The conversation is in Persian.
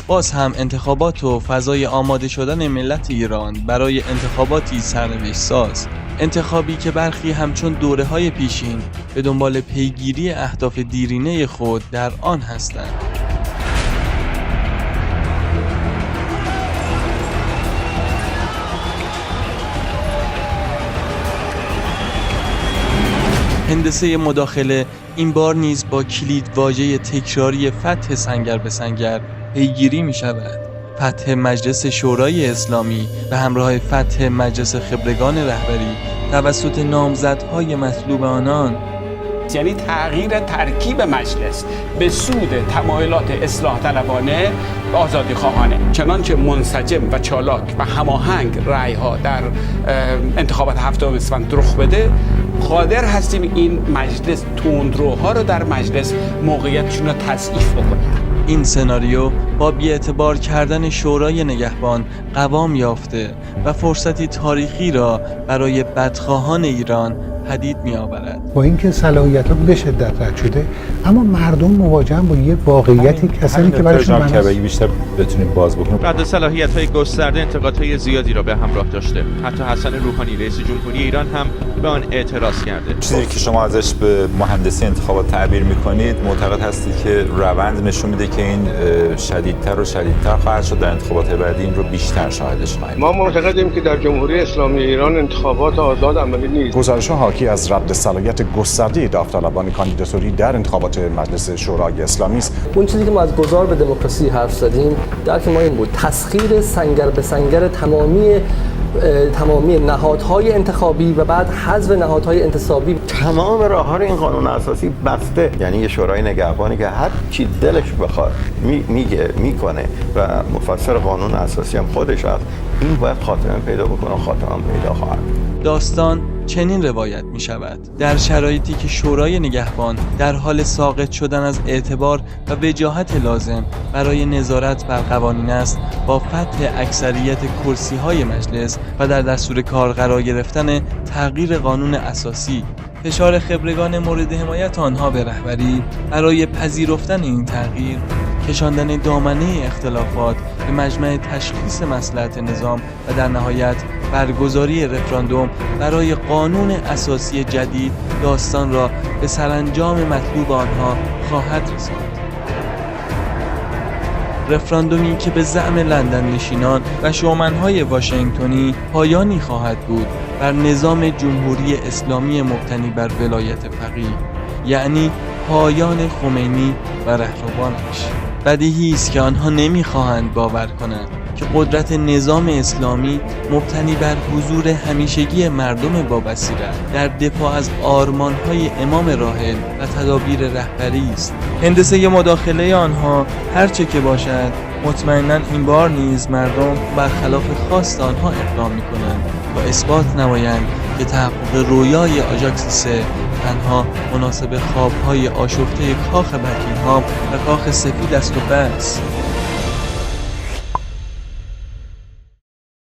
باز هم انتخابات و فضای آماده شدن ملت ایران برای انتخاباتی سرنوشت ساز، انتخابی که برخی همچون دوره‌های پیشین به دنبال پیگیری اهداف دیرینه خود در آن هستند. هندسه مداخله این بار نیز با کلید واژه تکراری فتح سنگر به سنگر پیگیری می شود. فتح مجلس شورای اسلامی به همراه فتح مجلس خبرگان رهبری توسط نامزدهای مطلوب آنان، یعنی تغییر ترکیب مجلس به سود تمایلات اصلاح طلبانه و آزادی خواهانه. چنانچه منسجم و چالاک و هماهنگ رأی‌ها در انتخابات 7 اسفند رخ بده، قادر هستیم این مجلس تندروها رو در مجلس موقعیتشون رو تضعیف بکنیم. این سناریو با بی‌اعتبار کردن شورای نگهبان قوام یافته و فرصتی تاریخی را برای بدخواهان ایران پدید می‌آورد. با اینکه صلاحیت‌ها به شدت رد شده، اما مردم مواجهن با یه واقعیتی کسانی که برایشون معنی بیشتر بتونیم باز بکنیم. رد صلاحیت‌های گسترده انتقادهای زیادی را به همراه داشته. حتی حسن روحانی رئیس جمهوری ایران هم به آن اعتراض کرده. چیزی که شما ازش به مهندسی انتخابات تعبیر می‌کنید، معتقد هستید که روند نشون میده که این شدیدتر و شدیدتر خواهد شد. در انتخابات بعدی این رو بیشتر شاهدش خواهیم. ما معتقدیم که در جمهوری اسلامی ایران انتخابات آزاد عملی نیست. گزارش‌ها حاکی از رد صلاحیت گسترده داوطلبان کاندیداتوری در انتخابات مجلس شورای اسلامی است. اون چیزی که ما از گذار به دموکراسی حرف زدیم، درک ما این بود: تسخیر سنگر به سنگر تمامی نهادهای انتخابی و بعد حذف نهادهای انتصابی. تمام راه‌ها رو این قانون اساسی بسته. یعنی یه شورای نگهبانی که هر چی دلش بخواد میگه میکنه و مفسر قانون اساسی هم خودش هست. این باید خاتمه پیدا بکنه، خاتمه پیدا خواهد. داستان چنین روایت می شود: در شرایطی که شورای نگهبان در حال ساقط شدن از اعتبار و وجاهت لازم برای نظارت بر قوانین است، با فتح اکثریت کرسی‌های مجلس و در دستور کار قرار گرفتن تغییر قانون اساسی، فشار خبرگان مورد حمایت آنها به رهبری برای پذیرفتن این تغییر، کشاندن دامنه اختلافات به مجمع تشخیص مصلحت نظام و در نهایت برگزاری رفراندوم برای قانون اساسی جدید، داستان را به سرانجام مطلوب آنها خواهد رساند. رفراندومی که به زعم لندن نشینان و شومنهای واشنگتنی پایانی خواهد بود بر نظام جمهوری اسلامی مبتنی بر ولایت فقیه، یعنی پایان خمینی و رهروانش. بدیهی است که آنها نمیخواهند باور کنند که قدرت نظام اسلامی مبتنی بر حضور همیشگی مردم با بصیرت در دفاع از آرمان‌های امام راحل و تدابیر رهبری است. هندسه مداخله آنها هرچه که باشد، مطمئناً این بار نیز مردم برخلاف خواست آنها اقدام می‌کنند و اثبات نمایند که تحقق رویای آژاکس 3 تنها مناسب خواب‌های آشفته کاخ بکینگهام و کاخ سفید است و بس.